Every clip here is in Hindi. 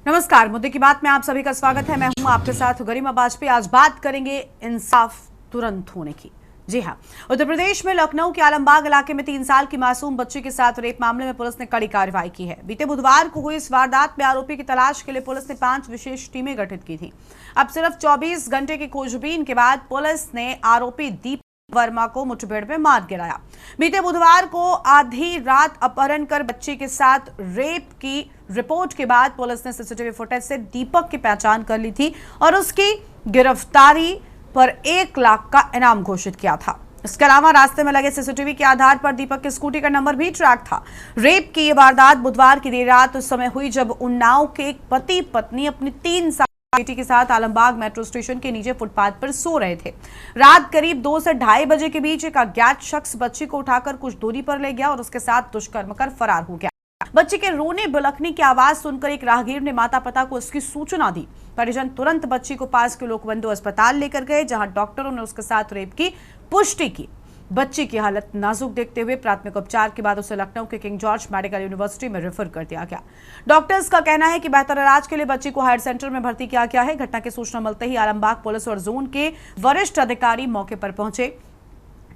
नमस्कार, मुद्दे की बात में आप सभी का स्वागत है। मैं हूं आपके साथ गरिमा वाजपेयी। आज बात करेंगे इंसाफ तुरंत होने की। जी हां, उत्तर प्रदेश में लखनऊ के आलमबाग इलाके में 3 साल की मासूम बच्ची के साथ रेप मामले में पुलिस ने कड़ी कार्रवाई की है। बीते बुधवार को हुई इस वारदात में आरोपी की तलाश के लिए पुलिस ने 5 विशेष टीमें गठित की थी। अब सिर्फ 24 घंटे की खोजबीन के बाद पुलिस ने आरोपी दीपक वर्मा को मुठभेड़ में मार गिराया। बीते बुधवार को आधी रात अपहरण कर बच्ची के साथ रेप की रिपोर्ट के बाद पुलिस ने सीसीटीवी फुटेज से दीपक की पहचान कर ली थी और उसकी गिरफ्तारी पर 1 लाख का इनाम घोषित किया था। इसके अलावा रास्ते में लगे सीसीटीवी के आधार पर दीपक की स्कूटी का नंबर भी ट्रैक था। रेप की यह वारदात बुधवार की देर रात उस समय हुई जब उन्नाव के एक पति पत्नी अपनी 3 साल बेटी के साथ आलमबाग मेट्रो स्टेशन के नीचे फुटपाथ पर सो रहे थे। रात करीब 2 से ढाई बजे के बीच एक अज्ञात शख्स बच्ची को उठाकर कुछ दूरी पर ले गया और उसके साथ दुष्कर्म कर फरार हो गया। बच्ची के रोने बिलखने की आवाज सुनकर एक राहगीर ने माता पिता को इसकी सूचना दी। परिजन तुरंत बच्ची को पास के लोकबंधु अस्पताल लेकर गए, जहां डॉक्टरों ने उसके साथ रेप की पुष्टि की। बच्ची की हालत नाजुक देखते हुए प्राथमिक उपचार के बाद उसे लखनऊ के किंग जॉर्ज मेडिकल यूनिवर्सिटी में रेफर कर दिया गया। डॉक्टर्स का कहना है कि बेहतर इलाज के लिए बच्ची को हायर सेंटर में भर्ती किया गया है। घटना की सूचना मिलते ही आलमबाग पुलिस और जोन के वरिष्ठ अधिकारी मौके पर पहुंचे।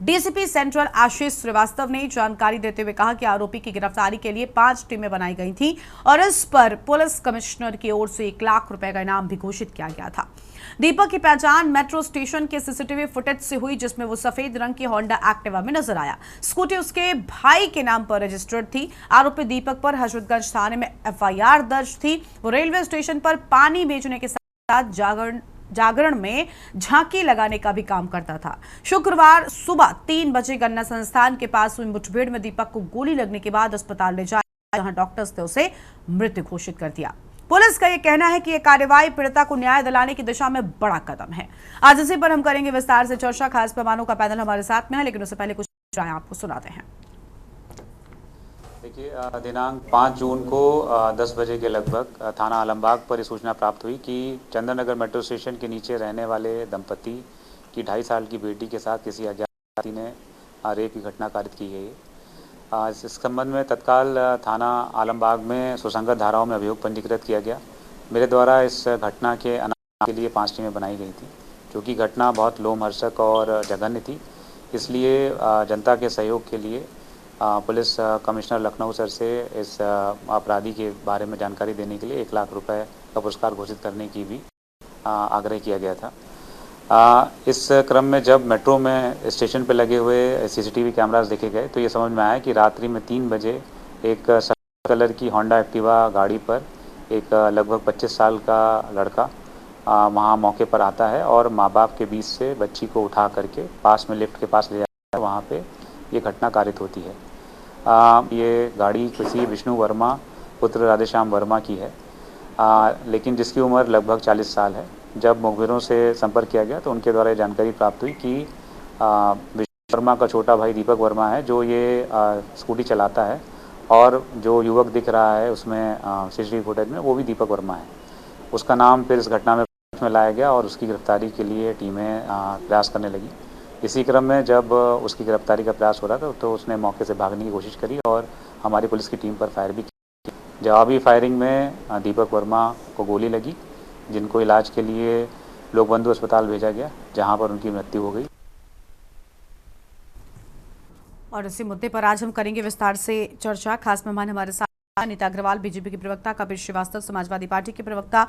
डीसीपी सेंट्रल आशीष श्रीवास्तव ने जानकारी देते हुए कहा कि आरोपी की गिरफ्तारी के लिए 5 टीमें बनाई गई थी और इस पर पुलिस कमिश्नर की ओर से 1 लाख रुपए का इनाम भी घोषित किया गया था। दीपक की पहचान मेट्रो स्टेशन के सीसीटीवी फुटेज से हुई, जिसमें वो सफेद रंग की होंडा एक्टिवा में नजर आया। स्कूटी उसके भाई के नाम पर रजिस्टर्ड थी। आरोपी दीपक पर हजरतगंज थाने में एफआईआर दर्ज थी। वो रेलवे स्टेशन पर पानी बेचने के साथ जागरण में झांकी लगाने का भी काम करता था। शुक्रवार सुबह 3 बजे गन्ना संस्थान के पास हुई मुठभेड़ में दीपक को गोली लगने के बाद अस्पताल ले जाया, जहां डॉक्टर्स ने उसे मृत घोषित कर दिया। पुलिस का यह कहना है कि यह कार्रवाई पीड़िता को न्याय दिलाने की दिशा में बड़ा कदम है। आज इसी पर हम करेंगे विस्तार से चर्चा। खास मेहमानों का पैनल हमारे साथ में है, लेकिन उससे पहले कुछ राय आपको सुनाते हैं। देखिए, दिनांक 5 जून को 10 बजे के लगभग थाना आलमबाग पर सूचना प्राप्त हुई कि चंद्रनगर मेट्रो स्टेशन के नीचे रहने वाले दंपति की 2.5 साल की बेटी के साथ किसी अज्ञात ने रेप की घटना कारित की गई है। इस संबंध में तत्काल थाना आलमबाग में सुसंगत धाराओं में अभियोग पंजीकृत किया गया। मेरे द्वारा इस घटना के अनावरण के लिए 5 टीमें बनाई गई थी, क्योंकि घटना बहुत लोमहर्षक और जघन्य थी। इसलिए जनता के सहयोग के लिए पुलिस कमिश्नर लखनऊ सर से इस अपराधी के बारे में जानकारी देने के लिए 1 लाख रुपए का पुरस्कार घोषित करने की भी आग्रह किया गया था। इस क्रम में जब मेट्रो में स्टेशन पर लगे हुए सीसीटीवी कैमरास देखे गए तो ये समझ में आया कि रात्रि में 3 बजे एक सफ़ेद कलर की होंडा एक्टिवा गाड़ी पर एक लगभग 25 साल का लड़का वहाँ मौके पर आता है और माँ बाप के बीच से बच्ची को उठा करके पास में लिफ्ट के पास ले जाता है। वहाँ पे ये घटना कारित होती है। ये गाड़ी किसी विष्णु वर्मा पुत्र राधेश्याम वर्मा की है, लेकिन जिसकी उम्र लगभग 40 साल है। जब मुखबिरों से संपर्क किया गया तो उनके द्वारा जानकारी प्राप्त हुई कि विष्णु वर्मा का छोटा भाई दीपक वर्मा है, जो ये स्कूटी चलाता है, और जो युवक दिख रहा है उसमें सीसीटीवी फुटेज में, वो भी दीपक वर्मा है। उसका नाम फिर इस घटना में लाया गया और उसकी गिरफ्तारी के लिए टीमें प्रयास करने लगी। इसी क्रम में जब उसकी गिरफ्तारी का प्रयास हो रहा था तो उसने मौके से भागने की कोशिश करी और हमारी पुलिस की टीम पर फायर भी की। जवाबी फायरिंग में दीपक वर्मा को गोली लगी, जिनको इलाज के लिए लोकबंधु अस्पताल भेजा गया, जहां पर उनकी मृत्यु हो गई। और इसी मुद्दे पर आज हम करेंगे विस्तार से चर्चा। खास मेहमान हमारे साथ नीता अग्रवाल बीजेपी के प्रवक्ता, कपिल श्रीवास्तव समाजवादी पार्टी के प्रवक्ता,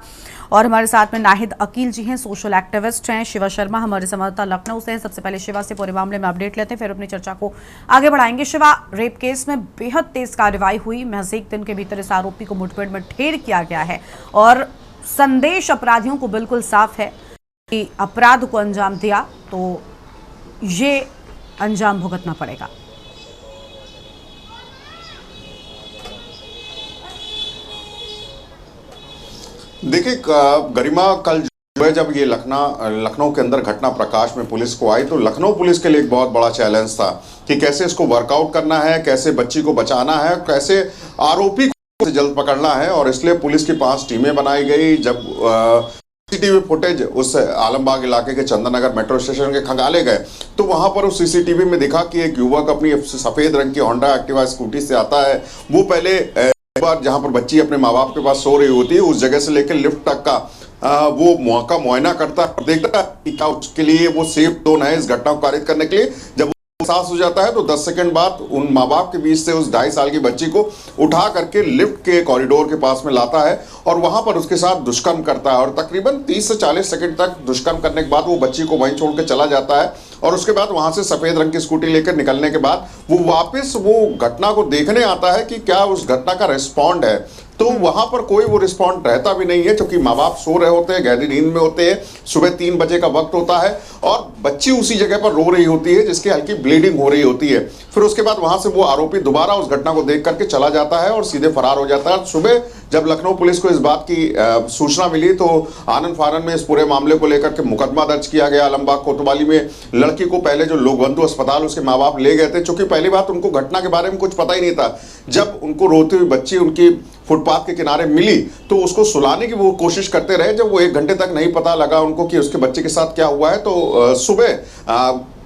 और हमारे साथ में नाहिद अकील जी हैं, सोशल एक्टिविस्ट हैं। शिवा शर्मा हमारे संवाददाता लखनऊ से हैं। सबसे पहले शिवा से पूरे मामले में अपडेट लेते हैं, फिर अपनी चर्चा को आगे बढ़ाएंगे। शिवा, रेप केस में बेहद तेज कार्रवाई हुई। महज 1 दिन के भीतर इस आरोपी को मुठभेड़ में ढेर किया गया है और संदेश अपराधियों को बिल्कुल साफ है कि अपराध को अंजाम दिया तो ये अंजाम भुगतना पड़ेगा। देखिए गरिमा, कल जो है जब ये लखनऊ के अंदर घटना प्रकाश में पुलिस को आई तो लखनऊ पुलिस के लिए एक बहुत बड़ा चैलेंज था कि कैसे इसको वर्कआउट करना है, कैसे बच्ची को बचाना है, कैसे आरोपी को जल्द पकड़ना है। और इसलिए पुलिस की 5 टीमें बनाई गई। जब सीसीटीवी फुटेज उस आलमबाग इलाके के चंद्रनगर मेट्रो स्टेशन के खंगाले गए तो वहां पर उस सीसीटीवी में दिखा कि एक युवक अपनी सफेद रंग की होंडा एक्टिवा स्कूटी से आता है। वो पहले एक बार जहां पर बच्ची अपने माँ बाप के पास सो रही होती है, उस जगह से लेकर लिफ्ट तक का वो मौका मुआयना करता है, देखता है कि क्या उसके लिए वो सेफ जोन है इस घटना को कारित करने के लिए। जब एहसास हो जाता है तो 10 सेकंड बाद उन माँ बाप के बीच से उस 2.5 साल की बच्ची को उठा करके लिफ्ट के कॉरिडोर के पास में लाता है और वहां पर उसके साथ दुष्कर्म करता है और तकरीबन 30 से 40 सेकंड तक दुष्कर्म करने के बाद वो बच्ची को वहीं छोड़ के चला जाता है। और उसके बाद वहां से सफेद रंग की स्कूटी लेकर निकलने के बाद वो वापस वो घटना को देखने आता है कि क्या उस घटना का रिस्पॉन्ड है, तो वहां पर कोई वो रिस्पॉन्ड रहता भी नहीं है, क्योंकि माँ बाप सो रहे होते हैं, गहरी नींद में होते हैं, सुबह 3 बजे का वक्त होता है और बच्ची उसी जगह पर रो रही होती है जिसकी हल्की ब्लीडिंग हो रही होती है। फिर उसके बाद वहां से वो आरोपी दोबारा उस घटना को देख करके चला जाता है और सीधे फरार हो जाता है। सुबह जब लखनऊ पुलिस को इस बात की सूचना मिली तो आनन फानन में इस पूरे मामले को लेकर के मुकदमा दर्ज किया गया। आलमबाग कोतवाली में लड़की को पहले जो लोकबंधु अस्पताल उसके माँ बाप ले गए थे, चूंकि पहली बात उनको घटना के बारे में कुछ पता ही नहीं था। जब उनको रोती हुई बच्ची उनकी फुटपाथ के किनारे मिली तो उसको सुलाने की वो कोशिश करते रहे। जब वो 1 घंटे तक नहीं पता लगा उनको कि उसके बच्चे के साथ क्या हुआ है, तो सुबह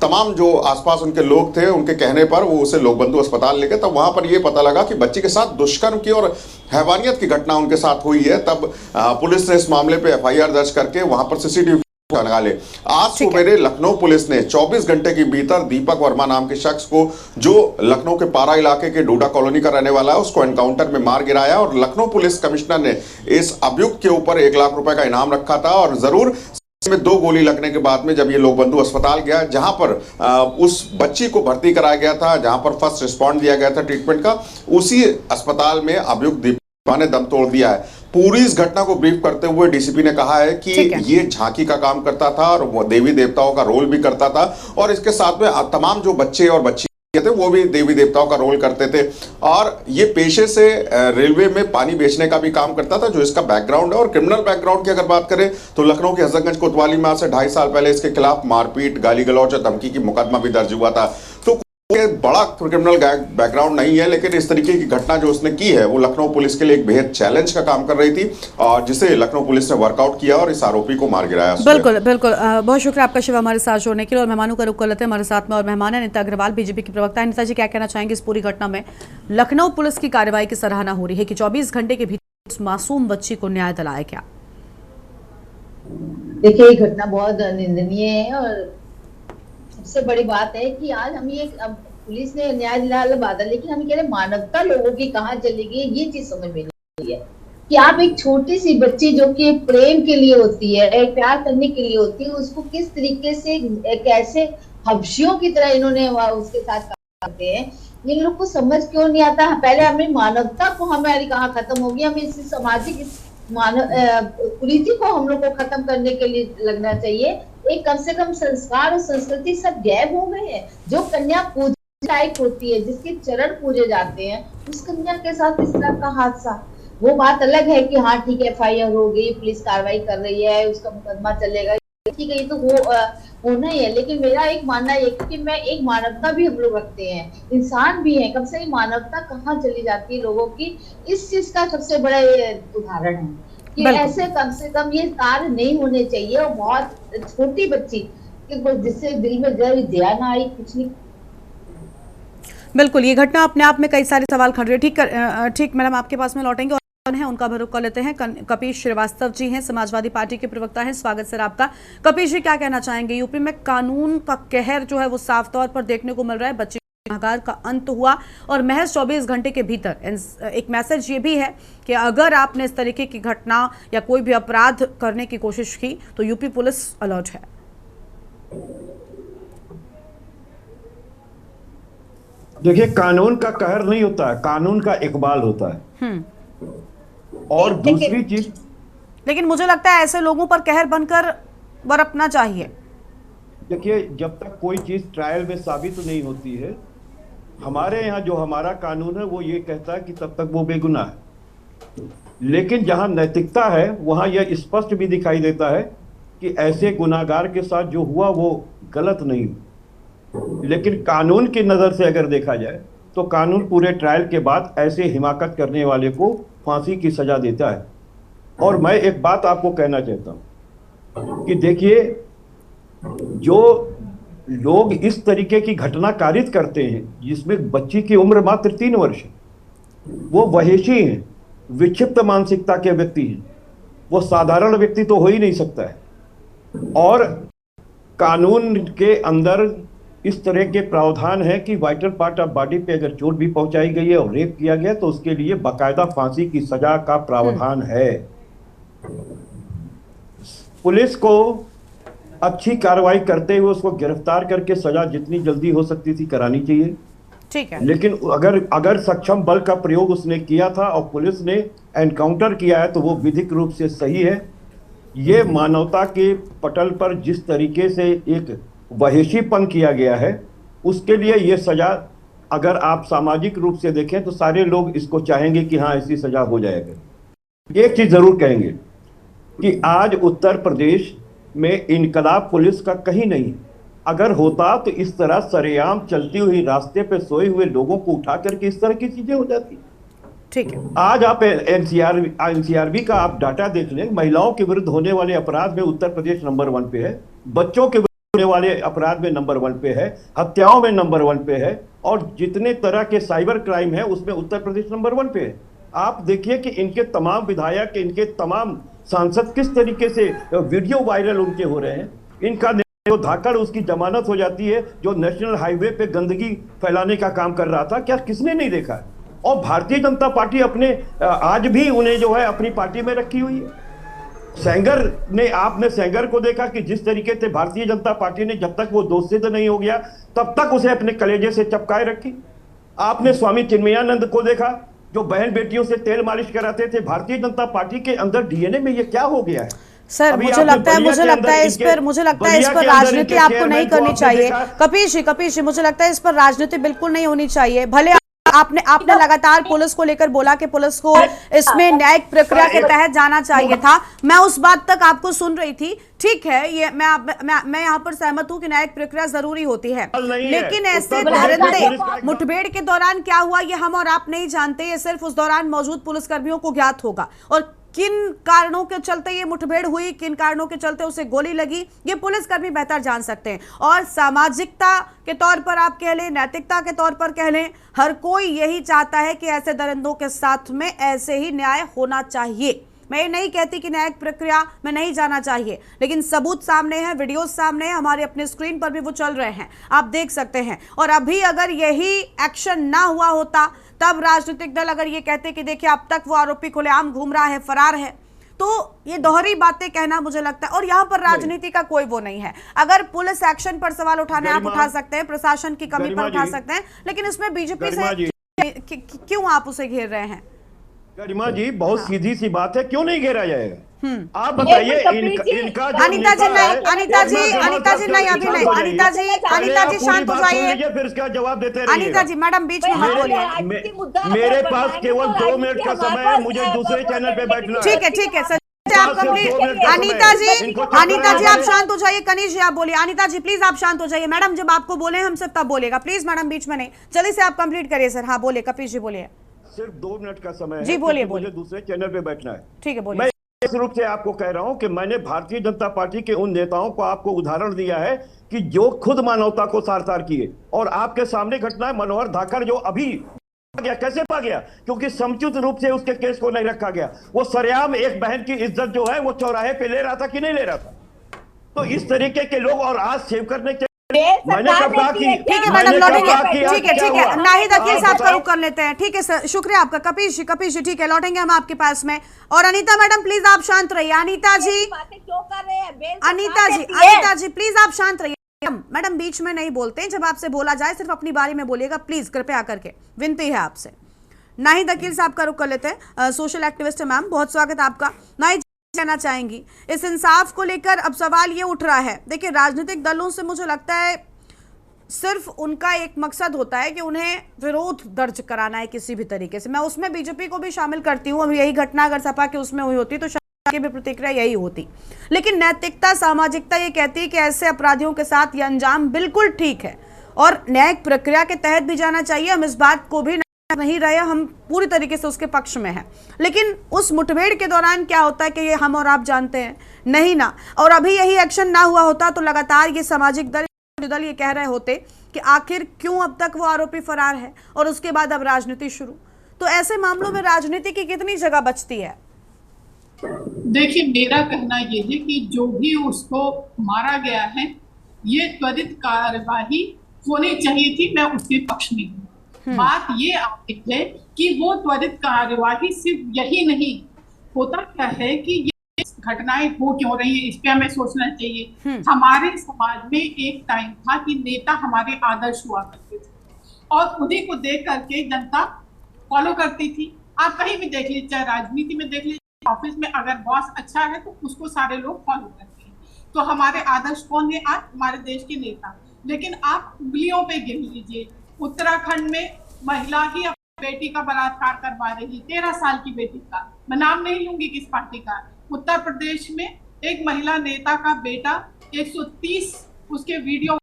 तमाम जो आसपास उनके लोग थे उनके कहने पर वो उसे लोकबंधु अस्पताल ले गए। तब वहां पर ये पता लगा कि बच्ची के साथ दुष्कर्म की और हैवानियत की घटना उनके साथ हुई है। तब पुलिस ने इस मामले पे FIR दर्ज करके वहां पर CCTV लगा ले। आज सवेरे लखनऊ पुलिस ने 24 घंटे के भीतर दीपक वर्मा नाम के शख्स को, जो लखनऊ के पारा इलाके के डोडा कॉलोनी का रहने वाला है, उसको एनकाउंटर में मार गिराया और लखनऊ पुलिस कमिश्नर ने इस अभियुक्त के ऊपर 1 लाख रुपए का इनाम रखा था। और जरूर में 2 गोली लगने के बाद में जब ये लोकबंधु अस्पताल गया, जहां पर उस बच्ची को भर्ती कराया गया था, जहां पर फर्स्ट रिस्पॉन्ड दिया गया था ट्रीटमेंट का, उसी अस्पताल में अभियुक्त दीपक ने दम तोड़ दिया है। पूरी इस घटना को ब्रीफ करते हुए DCP ने कहा है कि ये झांकी का काम करता था और वो देवी देवताओं का रोल भी करता था और इसके साथ में तमाम जो बच्चे और बच्ची थे वो भी देवी देवताओं का रोल करते थे और ये पेशे से रेलवे में पानी बेचने का भी काम करता था, जो इसका बैकग्राउंड है। और क्रिमिनल बैकग्राउंड की अगर बात करें तो लखनऊ के हजरतगंज कोतवाली में आज से 2.5 साल पहले इसके खिलाफ मारपीट, गाली गलौज और धमकी की मुकदमा भी दर्ज हुआ था। तो बड़ा क्रिमिनल बैकग्राउंड नहीं है, लेकिन इस तरीके की घटना जो उसने की है वो लखनऊ पुलिस के लिए एक बेहद चैलेंज का काम कर रही थी और जिसे लखनऊ पुलिस ने वर्कआउट किया और इस आरोपी को मार गिराया। बिल्कुल बिल्कुल, बहुत शुक्रिया आपका शिव हमारे साथ जोड़ने के लिए। और मेहमानों का रुख कर लेते हैं हमारे साथ में, और मेहमान है नीता अग्रवाल, बीजेपी की प्रवक्ता है। नीता जी, क्या कहना चाहेंगे इस पूरी घटना में? लखनऊ पुलिस की कार्रवाई की सराहना हो रही है कि 24 घंटे के भीतर उस मासूम बच्ची को न्याय दिलाया गया। देखिए, ये घटना बहुत निंदनीय है और सबसे बड़ी बात है कि आज हम ये पुलिस ने न्याय दिलाया बात है, लेकिन हम कह रहे मानवता लोगों की कहाँ चली गई, ये चीज समझ में नहीं आई है कि आप एक छोटी सी बच्ची जो कि प्रेम के लिए होती है, प्यार करने के लिए होती है, उसको किस तरीके से कैसे हबशियों की तरह इन्होंने उसके साथ करते हैं, इन लोग को समझ क्यों नहीं आता। पहले हमें मानवता को हमारी कहाँ खत्म होगी, हमें इस सामाजिक कुरीति को हम लोग को खत्म करने के लिए लगना चाहिए। एक कम से कम संस्कार और संस्कृति सब गायब हो गए हैं। जो कन्या पूजा लायक होती है, जिसके चरण पूजे जाते हैं, उस कन्या के साथ इस तरह का हादसा, वो बात अलग है कि हाँ ठीक है, FIR हो गई, पुलिस कार्रवाई कर रही है, उसका मुकदमा चलेगा, ठीक है, ये तो होना ही है। लेकिन मेरा एक मानना है कि मैं एक मानवता भी हम लोग रखते हैं, इंसान भी है, कम से कम मानवता कहाँ चली जाती है लोगों की, इस चीज का सबसे बड़ा उदाहरण है कि ऐसे कम से कम ये कार्य नहीं होने चाहिए। और बहुत छोटी बच्ची जिससे दिल में दया ना आई, कुछ नहीं। बिल्कुल, ये घटना अपने आप में कई सारे सवाल खड़े हैं। ठीक मैडम, आपके पास में लौटेंगे और है उनका भी रुख कर लेते हैं। कपीश श्रीवास्तव जी हैं, समाजवादी पार्टी के प्रवक्ता हैं, स्वागत सर आपका। कपीश जी, क्या कहना चाहेंगे? यूपी में कानून का कहर जो है वो साफ तौर पर देखने को मिल रहा है। बच्चे गुनाहगार का अंत हुआ और महज 24 घंटे के भीतर एक मैसेज ये भी है कि अगर आपने इस तरीके की घटना या कोई भी अपराध करने की कोशिश की तो यूपी पुलिस अलर्ट है। देखिए, कानून का कहर नहीं होता है, कानून का इकबाल होता है। और दूसरी चीज, लेकिन मुझे लगता है ऐसे लोगों पर कहर बनकर बरतना चाहिए। देखिए, जब तक कोई चीज ट्रायल में साबित नहीं होती है, हमारे यहाँ जो हमारा कानून है वो ये कहता है कि तब तक वो बेगुनाह है। लेकिन जहाँ नैतिकता है वहाँ यह स्पष्ट भी दिखाई देता है कि ऐसे गुनाहगार के साथ जो हुआ वो गलत नहीं। लेकिन कानून की नज़र से अगर देखा जाए तो कानून पूरे ट्रायल के बाद ऐसे हिमाकत करने वाले को फांसी की सजा देता है। और मैं एक बात आपको कहना चाहता हूँ कि देखिए, जो लोग इस तरीके की घटना कारित करते हैं जिसमें बच्ची की उम्र मात्र 3 वर्ष है, वो वहेशी हैं, विक्षिप्त मानसिकता के व्यक्ति हैं, वो साधारण व्यक्ति तो हो ही नहीं सकता है। और कानून के अंदर इस तरह के प्रावधान है कि वाइटल पार्ट ऑफ बॉडी पे अगर चोट भी पहुंचाई गई है और रेप किया गया तो उसके लिए बाकायदा फांसी की सजा का प्रावधान है। पुलिस को अच्छी कार्रवाई करते हुए उसको गिरफ्तार करके सजा जितनी जल्दी हो सकती थी करानी चाहिए। ठीक है, लेकिन अगर सक्षम बल का प्रयोग उसने किया था और पुलिस ने एनकाउंटर किया है तो वो विधिक रूप से सही है। ये मानवता के पटल पर जिस तरीके से एक वहेशीपन किया गया है उसके लिए ये सजा, अगर आप सामाजिक रूप से देखें तो सारे लोग इसको चाहेंगे कि हाँ ऐसी सजा हो जाएगा। एक चीज जरूर कहेंगे कि आज उत्तर प्रदेश में इनकलाब पुलिस का कहीं नहीं, अगर होता तो इस तरह सरेआम चलती हुई रास्ते पे सोए हुए लोगों को उठा करके इस तरह की चीजें हो जाती। ठीक है, आज आप एनसीआरबी का आप डाटा देख लें, महिलाओं के विरुद्ध होने वाले अपराध में उत्तर प्रदेश नंबर 1 पे है, बच्चों के होने वाले अपराध में नंबर 1 पे है, हत्याओं में नंबर 1 पे है, और जितने तरह के साइबर क्राइम है उसमें उत्तर प्रदेश नंबर 1 पे है। आप देखिए कि इनके तमाम विधायक, इनके तमाम सांसद किस तरीके से वीडियो वायरल उनके हो रहे हैं। इनका जो धाकड़ उसकी जमानत हो जाती है, जो नेशनल हाईवे पे गंदगी फैलाने का काम कर रहा था, क्या किसने नहीं देखा है? और भारतीय जनता पार्टी अपने आज भी उन्हें जो है अपनी पार्टी में रखी हुई है। सेंगर ने, आपने सेंगर को देखा कि जिस तरीके से भारतीय जनता पार्टी ने जब तक वो दोषी तो नहीं हो गया तब तक उसे अपने कलेजे से चपकाए रखी। आपने स्वामी चिन्मयानंद को देखा जो बहन बेटियों से तेल मालिश कराते थे। भारतीय जनता पार्टी के अंदर डीएनए में ये क्या हो गया है? सर मुझे लगता है इस पर राजनीति आपको नहीं करनी चाहिए। कपीश जी, मुझे लगता है इस पर राजनीति बिल्कुल नहीं होनी चाहिए। भले आपने लगातार पुलिस को लेकर बोला कि पुलिस को इसमें न्यायिक प्रक्रिया के तहत जाना चाहिए था, मैं उस बात तक आपको सुन रही थी, ठीक है, ये मैं यहाँ पर सहमत हूँ कि न्यायिक प्रक्रिया जरूरी होती है, लेकिन ऐसे दरिंदे मुठभेड़ के दौरान क्या हुआ ये हम और आप नहीं जानते, ये सिर्फ उस दौरान मौजूद पुलिसकर्मियों को ज्ञात होगा। और किन कारणों के चलते ये मुठभेड़ हुई, किन कारणों के चलते उसे गोली लगी, ये पुलिसकर्मी बेहतर जान सकते हैं। और सामाजिकता के तौर पर आप कह लें, नैतिकता के तौर पर कह लें, हर कोई यही चाहता है कि ऐसे दरिंदों के साथ में ऐसे ही न्याय होना चाहिए। मैं ये नहीं कहती कि न्यायिक प्रक्रिया में नहीं जाना चाहिए, लेकिन सबूत सामने है, वीडियो सामने है, हमारे अपने स्क्रीन पर भी वो चल रहे हैं, आप देख सकते हैं। और अभी अगर यही एक्शन ना हुआ होता, तब राजनीतिक दल अगर ये कहते कि देखिए अब तक वो आरोपी खुलेआम घूम रहा है, फरार है, तो ये दोहरी बातें कहना मुझे लगता है। और यहाँ पर राजनीति का कोई वो नहीं है। अगर पुलिस एक्शन पर सवाल उठाने आप उठा सकते हैं, प्रशासन की कमी पर उठा सकते हैं, लेकिन इसमें बीजेपी से क्यों आप उसे घेर रहे हैं? गरिमा जी, बहुत सीधी सी बात है, क्यों नहीं घेरा जाएगा? आप बताइए। इनका अनिता जी नहीं, अनिता जी नहीं, अभी नहीं, अनिता जी शांत हो जाइए, फिर इसका जवाब देते रहिए। अनिता जी मैडम बीच में मत बोलिए। मेरे पास केवल 2 मिनट का समय है, मुझे दूसरे चैनल पे बैठना है। ठीक है सर, आप कंप्लीट। अनिता जी आप शांत हो जाइए। कनीश जी आप बोलिए। अनिता जी प्लीज आप शांत हो जाइए। मैडम जब आपको बोले हम सब तब बोलेगा, प्लीज मैडम बीच में नहीं। जल्दी से आप कंप्लीट करिए सर। हाँ बोलिए, कपीश जी बोलिए। सिर्फ 2 मिनट का समय जी, है, बोलिए मुझे दूसरे चैनल पे बैठना है। ठीक है बोलिए। मैं इस रूप से आपको कह रहा हूं कि मैंने भारतीय जनता पार्टी के उन नेताओं को आपको उदाहरण दिया है कि जो खुद मानवता को सार किए, और आपके सामने घटना है मनोहर धाकड़ जो अभी गया। कैसे पा गया? क्योंकि समुचित रूप से उसके केस को नहीं रखा गया। वो सरेआम एक बहन की इज्जत जो है वो चौराहे पे ले रहा था कि नहीं ले रहा था? तो इस तरीके के लोग, और आज सेव करने के मैंने कब कहा कि ठीक है मैडम लौटेंगे। ठीक है नाहिद अकील साहब का रुख कर लेते हैं। ठीक है सर, शुक्रिया आपका। कपीश जी ठीक है, लौटेंगे हम आपके पास में। और अनीता मैडम प्लीज आप शांत रहिए। अनीता जी प्लीज आप शांत रहिए। मैडम बीच में नहीं बोलते हैं, जब आपसे बोला जाए सिर्फ अपनी बारी में बोलिएगा प्लीज, कृपया करके विनती है आपसे। नाहिद अकील साहब का रुख कर लेते हैं, सोशल एक्टिविस्ट है मैम, बहुत स्वागत आपका। नाहिद कहना चाहेंगी इस इंसाफ को लेकर अब सवाल ये उठ रहा है। देखिए राजनीतिक दलों से मुझे लगता है सिर्फ उनका एक मकसद होता है कि उन्हें विरोध दर्ज कराना है किसी भी तरीके से। मैं उसमें बीजेपी को भी शामिल करती हूँ। अब यही घटना अगर सपा के उसमें हुई होती तो शायद की भी प्रतिक्रिया यही होती, लेकिन नैतिकता, सामाजिकता ये कहती है कि ऐसे अपराधियों के साथ ये अंजाम बिल्कुल ठीक है और न्यायिक प्रक्रिया के तहत भी जाना चाहिए। हम इस बात को भी नहीं रहे, हम पूरी तरीके से उसके पक्ष में हैं। लेकिन उस मुठभेड़ के दौरान क्या होता है कि ये हम और आप जानते हैं नहीं ना, और अभी यही एक्शन ना हुआ होता तो लगातार ये सामाजिक दल ये कह रहे होते कि आखिर क्यों अब तक वो आरोपी फरार है, और उसके बाद अब राजनीति शुरू। तो ऐसे मामलों में राजनीति की कितनी जगह बचती है? देखिए, मेरा कहना ये है कि जो भी उसको मारा गया है, ये त्वरित कार्यवाही होनी चाहिए थी। मैं उसके पक्ष में हूँ। बात ये आती है कि वो त्वरित कार्यवाही सिर्फ यही नहीं, होता क्या है कि ये घटनाएं हो क्यों रही है, इस पे हमें सोचना चाहिए। हमारे समाज में एक टाइम था कि नेता हमारे आदर्श हुआ करते थे और उन्हीं को देख करके जनता फॉलो करती थी। आप कहीं भी देख लीजिए, चाहे राजनीति में देख लीजिए, ऑफिस में अगर बॉस अच्छा है तो उसको सारे लोग फॉलो करते हैं। तो हमारे आदर्श कौन है आज? हमारे देश के नेता। लेकिन आप उंगलियों पे गिन लीजिए, उत्तराखंड में महिला ही अपनी बेटी का बलात्कार करवा रही, 13 साल की बेटी का, मैं नाम नहीं लूंगी किस पार्टी का। उत्तर प्रदेश में एक महिला नेता का बेटा 130 उसके वीडियो,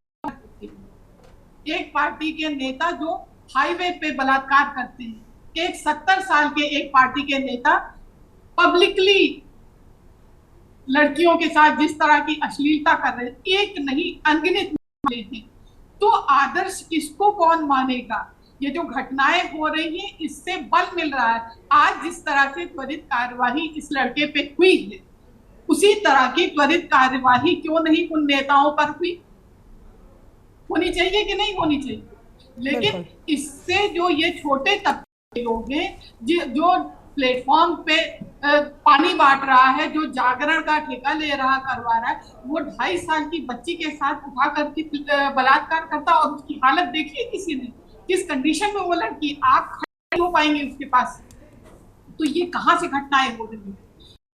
एक पार्टी के नेता जो हाईवे पे बलात्कार करते हैं, एक 70 साल के एक पार्टी के नेता पब्लिकली लड़कियों के साथ जिस तरह की अश्लीलता कर रहे हैं, एक नहीं अनगिनत मामले हैं। तो आदर्श किसको कौन मानेगा? ये जो घटनाएं हो रही हैं, इससे बल मिल रहा है। आज जिस तरह से त्वरित कार्यवाही इस लड़के पे हुई है, उसी तरह की त्वरित कार्यवाही क्यों नहीं उन नेताओं पर हुई? होनी चाहिए कि नहीं होनी चाहिए? लेकिन इससे जो ये छोटे तबके के लोग हैं, जो प्लेटफॉर्म पे पानी बांट रहा है, जो जागरण का ठेका ले रहा करवा रहा है, वो 2.5 साल की बच्ची के साथ उठा करके बलात्कार करता, और उसकी हालत देखिए किसी ने, किस कंडीशन में वो लड़की, आप खड़े हो पाएंगे उसके पास। तो ये कहाँ से घटनाएं हो रही है?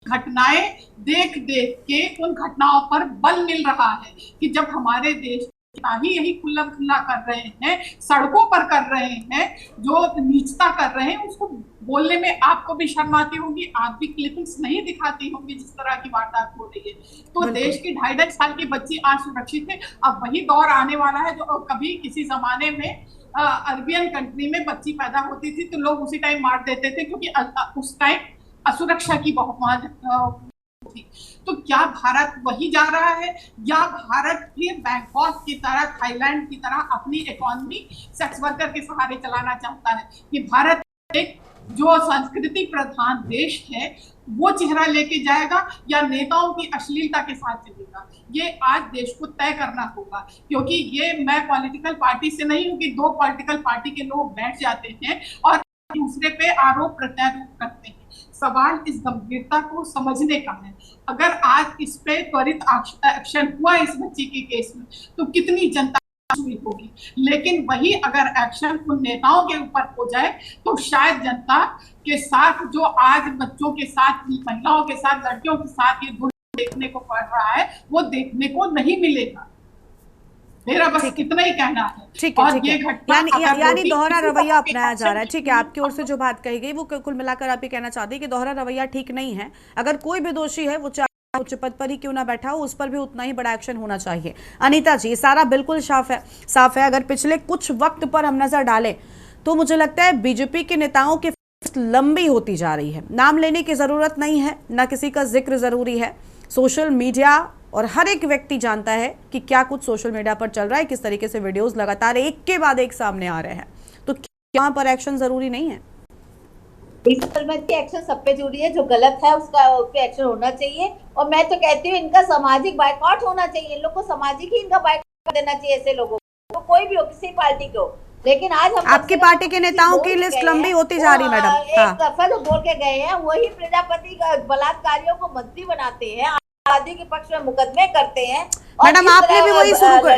घटनाएं देख देख के उन घटनाओं पर बल मिल रहा है कि जब हमारे देश ही यही खुल्ला खुल्ला कर रहे हैं, सड़कों पर कर रहे हैं, जो नीचता कर रहे हैं, उसको बोलने में आपको भी शर्म आती होगी, आप भी क्लिपिंग्स नहीं दिखाती होंगी जिस तरह की वारदात हो रही है। तो देश की 2.5 साल की बच्ची आज सुरक्षित है। अब वही दौर आने वाला है जो कभी किसी जमाने में अरबियन कंट्री में बच्ची पैदा होती थी तो लोग उसी टाइम मार देते थे, क्योंकि उस टाइम असुरक्षा की बहुत वहां थी। तो क्या भारत वही जा रहा है, या भारत भी बैंकॉक की तरह, थाईलैंड की तरह अपनी इकोनॉमी सेक्स वर्कर के सहारे चलाना चाहता है? कि भारत एक जो संस्कृति प्रधान देश है वो चेहरा लेके जाएगा, या नेताओं की अश्लीलता के साथ चलेगा? ये आज देश को तय करना होगा, क्योंकि ये मैं पॉलिटिकल पार्टी से नहीं हूँ कि 2 पॉलिटिकल पार्टी के लोग बैठ जाते हैं और दूसरे पे आरोप प्रत्यारोप करते हैं। सवाल इस गंभीरता को समझने का है। अगर आज इस पे त्वरित एक्शन हुआ इस बच्ची के केस में, तो कितनी जनता हुई होगी। लेकिन वही अगर एक्शन उन नेताओं के ऊपर हो जाए, तो शायद जनता के साथ जो आज बच्चों के साथ, महिलाओं के साथ, लड़कियों के साथ ये दुर्व्यवहार देखने को पड़ रहा है, वो देखने को नहीं मिलेगा। मेरा बस इतना ही कहना है। ठीक है, ठीक है। यानी दोहरा रवैया अपनाया जा रहा है। ठीक है, आपकी ओर से जो बात कही गई वो कुल मिलाकर आप ये कहना चाहते हैं कि दोहरा रवैया ठीक नहीं है। अगर कोई भी दोषी है, वो चाहे उच्च पद पर ही क्यों ना बैठा हो, उस पर भी उतना ही बड़ा एक्शन होना चाहिए। अनीता जी, सारा बिल्कुल साफ है। अगर पिछले कुछ वक्त पर हम नजर डालें तो मुझे लगता है बीजेपी के नेताओं की लंबी होती जा रही है। नाम लेने की जरूरत नहीं है, ना किसी का जिक्र जरूरी है। सोशल मीडिया और हर एक व्यक्ति जानता है कि क्या कुछ सोशल मीडिया पर चल रहा है, किस तरीके से वीडियोस लगातार एक के बाद एक सामने आ रहे हैं। तो क्या पर एक्शन जरूरी नहीं है? एक्शन सब पे जरूरी है, जो गलत है उसका उस पे एक्शन होना चाहिए। और मैं तो कहती हूँ इनका सामाजिक बाइकआउट होना चाहिए। इन लोग को सामाजिक ही इनका बाइकआउट देना चाहिए, ऐसे लोगों को, कोई भी हो, किसी पार्टी को। लेकिन आज हम आपकी पार्टी के नेताओं की लिस्ट लंबी होती जा रही मैडम। एक दफा जो बोल के गए हैं, वही प्रजापति बलात्कारियों को मंत्री बनाते हैं, आदि के पक्ष में मुकदमे करते हैं। मैडम, आपने भी वही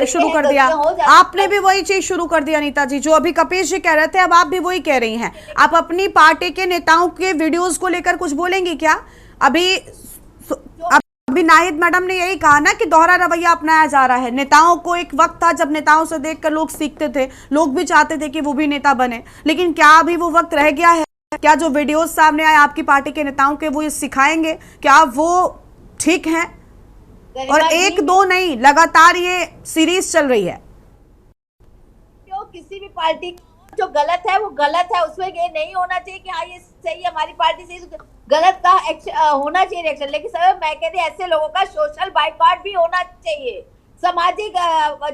शुरू कर दिया। आपने भी वही चीज शुरू कर दिया अनीता जी, जो अभी कपिश जी कह रहे थे, अब आप भी वही कह रही हैं। आप अपनी पार्टी के नेताओं के वीडियोस को लेकर कुछ बोलेंगी क्या? अभी नाहिद मैडम ने यही कहा ना कि दोहरा रवैया अपनाया जा रहा है। नेताओं को एक वक्त था जब नेताओं से देखकर लोग सीखते थे, लोग भी चाहते थे कि वो भी नेता बने, लेकिन क्या अभी वो वक्त रह गया है? क्या जो वीडियोस सामने आए आपकी पार्टी के नेताओं के, वो ये सिखाएंगे? क्या वो ठीक है? और 1-2 नहीं, लगातार ये सीरीज चल रही है। क्यों किसी भी पार्टी जो गलत है वो गलत है, उसमें ये नहीं होना चाहिए कि हाँ ये सही है, हमारी पार्टी सही, गलत का होना चाहिए रिएक्शन। लेकिन सर मैं कहती हूँ ऐसे लोगों का सोशल बाइकआउट भी होना चाहिए, सामाजिक,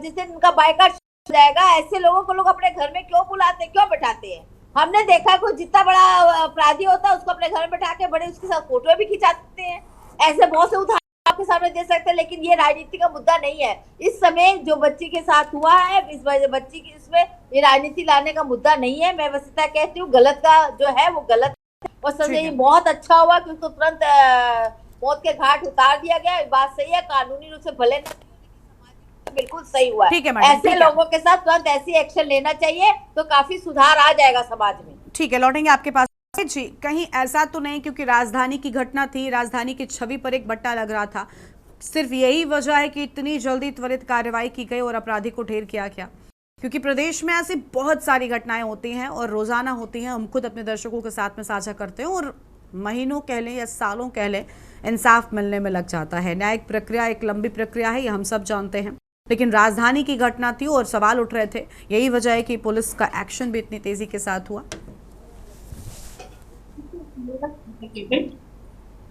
जिस दिन उनका बाइकआउट हो जाएगा, ऐसे लोगों को लोग अपने घर में क्यों बुलाते, क्यों बैठाते हैं? हमने देखा कोई जितना बड़ा अपराधी होता है उसको अपने घर में बैठा के बड़े उसके साथ फोटो भी खिंचाते हैं, ऐसे बहुत से उदाहरण आपके सामने दे सकते हैं। लेकिन ये राजनीति का मुद्दा नहीं है। इस समय जो बच्ची के साथ हुआ है, इस बच्ची की इसमें ये राजनीति लाने का मुद्दा नहीं है। मैं बस इतना कहती हूँ, गलत का जो है वो गलत है। और समझे ये बहुत अच्छा हुआ कि उसको तुरंत मौत के घाट उतार दिया गया। बात सही है, कानूनी रूप से भले बिल्कुल सही हुआ है। ऐसे लोगों के साथ तुरंत ऐसी एक्शन लेना चाहिए तो काफी सुधार आ जाएगा समाज में। ठीक है, लौटेंगे आपके पास जी। कहीं ऐसा तो नहीं क्योंकि राजधानी की घटना थी, राजधानी की छवि पर एक बट्टा लग रहा था, सिर्फ यही वजह है कि इतनी जल्दी त्वरित कार्रवाई की गई और अपराधी को ढेर किया गया? क्योंकि प्रदेश में ऐसी बहुत सारी घटनाएं होती हैं और रोजाना होती हैं, हम खुद अपने दर्शकों के साथ में साझा करते हैं और महीनों कह लें या सालों कह लें इंसाफ मिलने में लग जाता है। न्यायिक प्रक्रिया एक लंबी प्रक्रिया है, ये हम सब जानते हैं। लेकिन राजधानी की घटना थी और सवाल उठ रहे थे, यही वजह है कि पुलिस का एक्शन भी इतनी तेजी के साथ हुआ।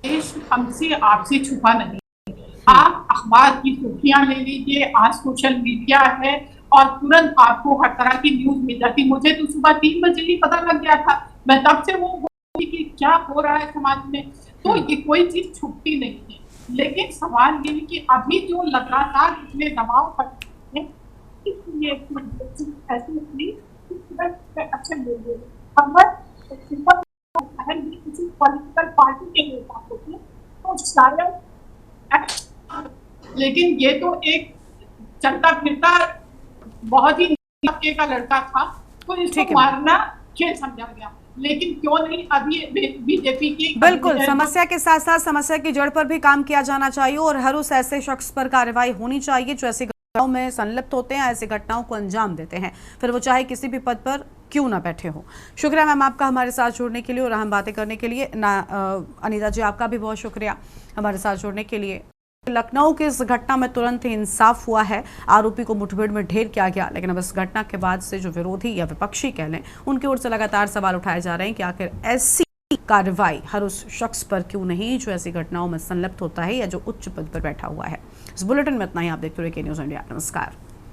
देश हमसे आपसे छुपा नहीं। आप अखबार की सुर्खियां ले लीजिए, आज सोशल मीडिया है और तुरंत आपको हर तरह की न्यूज मिल जाती। मुझे तो सुबह 3 बजे ही पता लग गया था, मैं तब से वो बोली कि क्या हो रहा है समाज में। तो ये कोई चीज छुपती नहीं है। लेकिन सवाल ये है कि अभी जो लगातार इतने दबाव पड़ते हैं, इसलिए अच्छा किसी पॉलिटिकल पार्टी के नेता होते तो शायद, लेकिन ये तो एक चलता फिरता बहुत ही तबके का लड़का था, तो इसको मारना खेल समझा गया। लेकिन क्यों नहीं अभी बीजेपी की बिल्कुल समस्या के साथ साथ समस्या की जड़ पर भी काम किया जाना चाहिए और हर उस ऐसे शख्स पर कार्रवाई होनी चाहिए जो ऐसी घटनाओं में संलिप्त होते हैं, ऐसी घटनाओं को अंजाम देते हैं, फिर वो चाहे किसी भी पद पर क्यों ना बैठे हो। शुक्रिया मैम आपका हमारे साथ जुड़ने के लिए और हम बातें करने के लिए। अनीता जी आपका भी बहुत शुक्रिया हमारे साथ जुड़ने के लिए। लखनऊ की इस घटना में तुरंत ही इंसाफ हुआ है, आरोपी को मुठभेड़ में ढेर किया गया। लेकिन अब इस घटना के बाद से जो विरोधी या विपक्षी कह लें, उनकी ओर से लगातार सवाल उठाए जा रहे हैं कि आखिर ऐसी कार्रवाई हर उस शख्स पर क्यों नहीं जो ऐसी घटनाओं में संलिप्त होता है या जो उच्च पद पर बैठा हुआ है। इस बुलेटिन में इतना ही। आप देखते रहिए के न्यूज़ इंडिया। नमस्कार।